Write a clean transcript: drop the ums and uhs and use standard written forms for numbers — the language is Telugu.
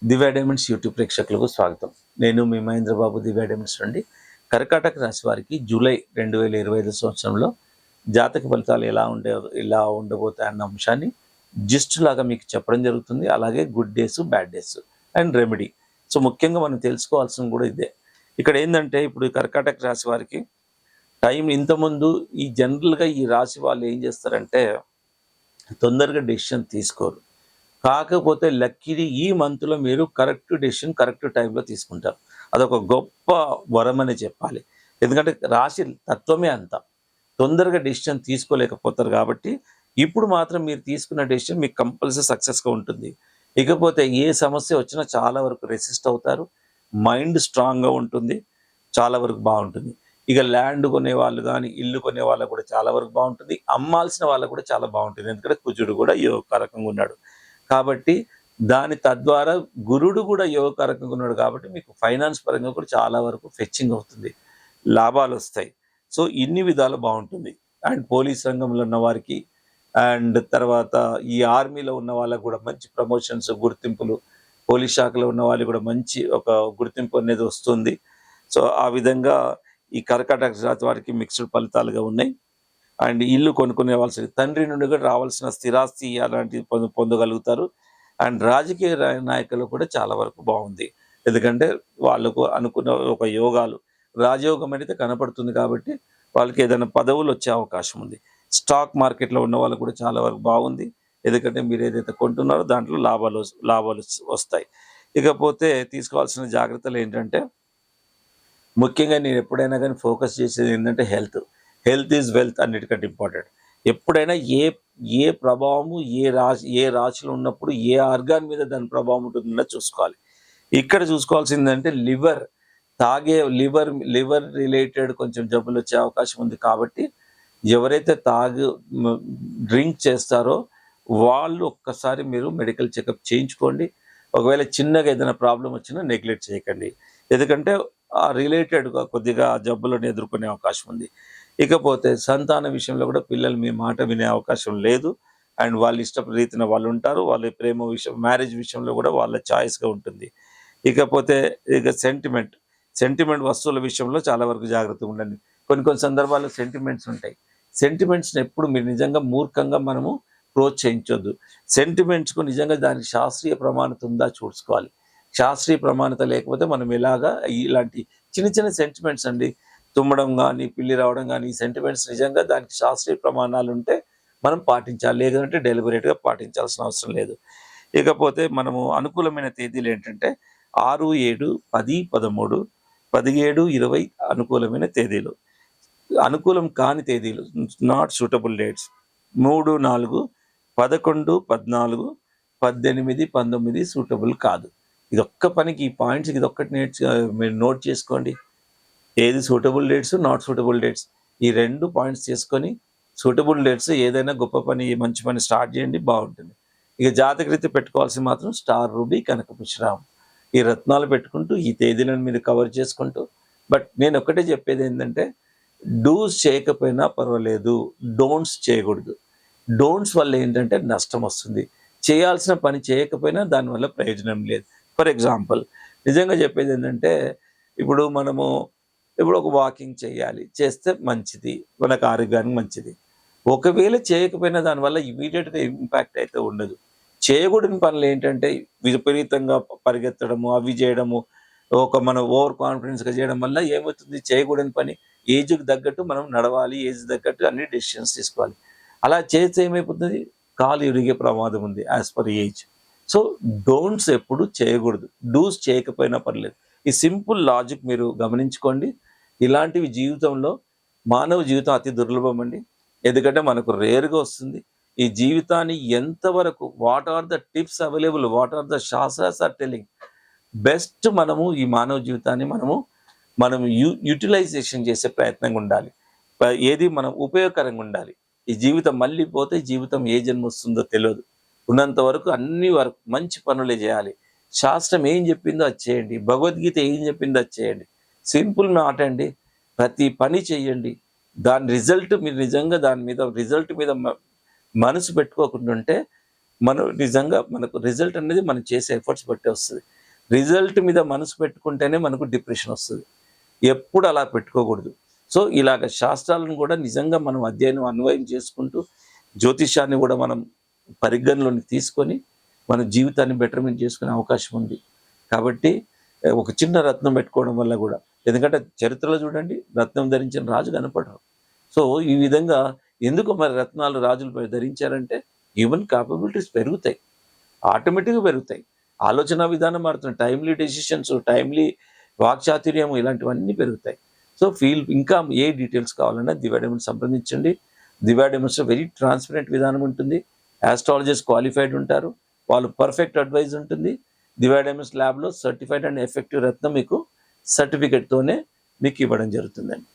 దివ్య డైమండ్స్ యూట్యూబ్ ప్రేక్షకులకు స్వాగతం. నేను మీ మహేంద్ర బాబు, దివ్య డైమండ్స్ నుండి. కర్కాటక రాశి వారికి జూలై 2025 సంవత్సరంలో జాతక ఫలితాలు ఎలా ఉండబోతాయి అన్న అంశాన్ని జిస్ట్ లాగా మీకు చెప్పడం జరుగుతుంది. అలాగే good days, bad days and remedy. So ముఖ్యంగా మనం తెలుసుకోవాల్సింది కూడా ఇదే. ఇక్కడ ఏంటంటే ఇప్పుడు కర్కాటక రాశి వారికి టైం ఇంతకుముందు జనరల్గా ఈ రాశి వాళ్ళు ఏం చేస్తారంటే తొందరగా డెసిషన్ తీసుకోరు. కాకపోతే లక్కీది ఈ మంత్లో మీరు కరెక్ట్ డెసిషన్ కరెక్ట్ టైంలో తీసుకుంటారు. అదొక గొప్ప వరం అని చెప్పాలి. ఎందుకంటే రాశి తత్వమే అంత తొందరగా డెసిషన్ తీసుకోలేకపోతారు. కాబట్టి ఇప్పుడు మాత్రం మీరు తీసుకున్న డెసిషన్ మీకు కంపల్సరీ సక్సెస్గా ఉంటుంది. ఇకపోతే ఏ సమస్య వచ్చినా చాలా వరకు రెసిస్ట్ అవుతారు. మైండ్ స్ట్రాంగ్గా ఉంటుంది, చాలా వరకు బాగుంటుంది. ఇక ల్యాండ్ కొనే వాళ్ళు కానీ ఇల్లు కొనే వాళ్ళకు కూడా చాలా వరకు బాగుంటుంది. అమ్మాల్సిన వాళ్ళకు కూడా చాలా బాగుంటుంది. ఎందుకంటే కుజుడు కూడా యోగకారకంగా ఉన్నాడు కాబట్టి దాని తద్వారా గురుడు కూడా యోగకారకంగా ఉన్నాడు కాబట్టి మీకు ఫైనాన్స్ పరంగా కూడా చాలా వరకు ఫెచ్చింగ్ అవుతుంది, లాభాలు వస్తాయి. సో ఇన్ని విధాలు బాగుంటుంది. అండ్ పోలీస్ రంగంలో ఉన్న వారికి అండ్ తర్వాత ఈ ఆర్మీలో ఉన్న వాళ్ళకు కూడా మంచి ప్రమోషన్స్, గుర్తింపులు, పోలీస్ శాఖలో ఉన్న వాళ్ళకి కూడా మంచి ఒక గుర్తింపు అనేది వస్తుంది. సో ఆ విధంగా ఈ కర్కాటక రాశి వారికి మిక్స్డ్ ఫలితాలుగా ఉన్నాయి. అండ్ ఇల్లు కొనుక్కునే వాళ్ళ తండ్రి నుండి కూడా రావాల్సిన స్థిరాస్తి అలాంటివి పొందగలుగుతారు. అండ్ రాజకీయ నాయకులు కూడా చాలా వరకు బాగుంది. ఎందుకంటే వాళ్ళకు అనుకున్న ఒక యోగాలు రాజయోగం అనేది కనపడుతుంది కాబట్టి వాళ్ళకి ఏదైనా పదవులు వచ్చే అవకాశం ఉంది. స్టాక్ మార్కెట్లో ఉన్న వాళ్ళకు కూడా చాలా వరకు బాగుంది. ఎందుకంటే మీరు ఏదైతే కొంటున్నారో దాంట్లో లాభాలు వస్తాయి. ఇకపోతే తీసుకోవాల్సిన జాగ్రత్తలు ఏంటంటే ముఖ్యంగా నేను ఎప్పుడైనా కానీ ఫోకస్ చేసేది ఏంటంటే హెల్త్ ఈజ్ వెల్త్ అన్నిటికంటే ఇంపార్టెంట్. ఎప్పుడైనా ఏ ప్రభావము ఏ రాశిలో ఉన్నప్పుడు ఏ ఆర్గాన్ మీద దాని ప్రభావం ఉంటుందో చూసుకోవాలి. ఇక్కడ చూసుకోవాల్సిందంటే లివర్ రిలేటెడ్ కొంచెం జబ్బులు వచ్చే అవకాశం ఉంది. కాబట్టి ఎవరైతే డ్రింక్ చేస్తారో వాళ్ళు ఒక్కసారి మీరు మెడికల్ చెకప్ చేయించుకోండి. ఒకవేళ చిన్నగా ఏదైనా ప్రాబ్లం వచ్చినా నెగ్లెక్ట్ చేయకండి. ఎందుకంటే ఆ రిలేటెడ్గా కొద్దిగా జబ్బులను ఎదుర్కొనే అవకాశం ఉంది. ఇకపోతే సంతాన విషయంలో కూడా పిల్లలు మీ మాట వినే అవకాశం లేదు. అండ్ వాళ్ళ రీతిన వాళ్ళు ఉంటారు. వాళ్ళ ప్రేమ విషయం, మ్యారేజ్ విషయంలో కూడా వాళ్ళ చాయిస్గా ఉంటుంది. ఇకపోతే సెంటిమెంట్ వస్తువుల విషయంలో చాలా వరకు జాగ్రత్తగా ఉండండి. కొన్ని సందర్భాల్లో సెంటిమెంట్స్ ఉంటాయి. సెంటిమెంట్స్ని ఎప్పుడు మీరు నిజంగా మూర్ఖంగా మనము ప్రోత్సహించొద్దు. సెంటిమెంట్స్కు నిజంగా దానికి శాస్త్రీయ ప్రమాణత ఉందా చూసుకోవాలి. శాస్త్రీయ ప్రమాణత లేకపోతే మనం ఇలాంటి చిన్న సెంటిమెంట్స్ అండి, తుమ్మడం కానీ పిల్లి రావడం కానీ ఈ సెంటిమెంట్స్ నిజంగా దానికి శాస్త్రీయ ప్రమాణాలు ఉంటే మనం పాటించాలి. లేదంటే డెలిబరేట్గా పాటించాల్సిన అవసరం లేదు. ఇకపోతే మనము అనుకూలమైన తేదీలు ఏంటంటే 6, 7, 10, 13, 17, 20 అనుకూలమైన తేదీలు. అనుకూలం కాని తేదీలు నాట్ సూటబుల్ డేట్స్ 3, 4, 11, 14, 18, 19 సూటబుల్ కాదు. ఇదొక్క పనికి ఈ పాయింట్స్ ఇదొక్కటి మీరు నోట్ చేసుకోండి. ఏది suitable dates, not suitable dates, ఈ 2 పాయింట్స్ చేసుకొని సూటబుల్ డేట్స్ ఏదైనా గొప్ప పని, మంచి పని స్టార్ట్ చేయండి, బాగుంటుంది. ఇక జాతకరీతి పెట్టుకోవాల్సి మాత్రం స్టార్ రూబీ, కనకపుష్పరామం ఈ రత్నాలు పెట్టుకుంటూ ఈ తేదీలను మీరు కవర్ చేసుకుంటూ. బట్ నేను ఒక్కటే చెప్పేది ఏంటంటే డూస్ చేయకపోయినా పర్వాలేదు, డోంట్స్ చేయకూడదు. డోంట్స్ వల్ల ఏంటంటే నష్టం వస్తుంది. చేయాల్సిన పని చేయకపోయినా దానివల్ల ప్రయోజనం లేదు. ఫర్ ఎగ్జాంపుల్ నిజంగా చెప్పేది ఏంటంటే ఇప్పుడు ఒక వాకింగ్ చేయాలి, చేస్తే మంచిది, మనకు ఆరోగ్యానికి మంచిది. ఒకవేళ చేయకపోయినా దానివల్ల ఇమీడియట్గా ఇంపాక్ట్ అయితే ఉండదు. చేయకూడని పనులు ఏంటంటే విపరీతంగా పరిగెత్తడము, అవి చేయడము, మనం ఓవర్ కాన్ఫిడెన్స్గా చేయడం వల్ల ఏమవుతుంది, చేయకూడని పని. ఏజ్కి తగ్గట్టు మనం నడవాలి, ఏజ్ తగ్గట్టు అన్ని డెసిషన్స్ తీసుకోవాలి. అలా చేస్తే ఏమైపోతుంది, కాలు ఇరిగే ప్రమాదం ఉంది as per age. So don'ts ఎప్పుడు చేయకూడదు, డూస్ చేయకపోయినా పర్లేదు. ఈ సింపుల్ లాజిక్ మీరు గమనించుకోండి. ఇలాంటివి జీవితంలో, మానవ జీవితం అతి దుర్లభం అండి. ఎందుకంటే మనకు రేర్గా వస్తుంది. ఈ జీవితాన్ని ఎంతవరకు, what are the tips available, what are the శాస్త్రాస్ ఆర్ టెలింగ్, బెస్ట్ మనము ఈ మానవ జీవితాన్ని మనం యూటిలైజేషన్ చేసే ప్రయత్నంగా ఉండాలి. ఏది మనం ఉపయోగకరంగా ఉండాలి. ఈ జీవితం మళ్ళీ పోతే జీవితం ఏ జన్మ వస్తుందో తెలియదు. ఉన్నంత వరకు అన్ని వరకు మంచి పనులే చేయాలి. శాస్త్రం ఏం చెప్పిందో అది చేయండి, భగవద్గీత ఏం చెప్పిందో అది చేయండి. సింపుల్ మాట అండి. ప్రతి పని చేయండి, దాని రిజల్ట్ మీరు నిజంగా దాని మీద రిజల్ట్ మీద మనసు పెట్టుకోకుండా ఉంటే మనం నిజంగా మనకు రిజల్ట్ అనేది మనం చేసే ఎఫర్ట్స్ బట్టి వస్తుంది. రిజల్ట్ మీద మనసు పెట్టుకుంటేనే మనకు డిప్రెషన్ వస్తుంది. ఎప్పుడు అలా పెట్టుకోకూడదు. సో ఇలాగ శాస్త్రాలను కూడా నిజంగా మనం అన్వయం చేసుకుంటూ జ్యోతిష్యాన్ని కూడా మనం పరిగణలోకి తీసుకొని మన జీవితాన్ని బెటర్మెంట్ చేసుకునే అవకాశం ఉంది. కాబట్టి ఒక చిన్న రత్నం పెట్టుకోవడం వల్ల కూడా, ఎందుకంటే చరిత్రలో చూడండి రత్నం ధరించిన రాజు కనపడరు. సో ఈ విధంగా ఎందుకు మరి రత్నాలు రాజులు ధరించారంటే హ్యూమన్ కాపబిలిటీస్ పెరుగుతాయి, ఆటోమేటిక్గా పెరుగుతాయి, ఆలోచన విధానం మారుతుంది, టైమ్లీ డెసిషన్స్, టైమ్లీ వాక్చాతుర్యం ఇలాంటివన్నీ పెరుగుతాయి. సో ఇంకా ఏ డీటెయిల్స్ కావాలన్నా దివ్య డైమండ్స్ సంప్రదించండి. దివ్య డైమండ్స్లో వెరీ ట్రాన్స్పరెంట్ విధానం ఉంటుంది. ఆస్ట్రాలజిస్ట్ క్వాలిఫైడ్ ఉంటారు, వాళ్ళు పర్ఫెక్ట్ అడ్వైజ్ ఉంటుంది. దివ్య డైమండ్స్ ల్యాబ్లో సర్టిఫైడ్ అండ్ ఎఫెక్టివ్ రత్నం మీకు సర్టిఫికేట్తోనే మీకు ఇవ్వడం జరుగుతుందండి.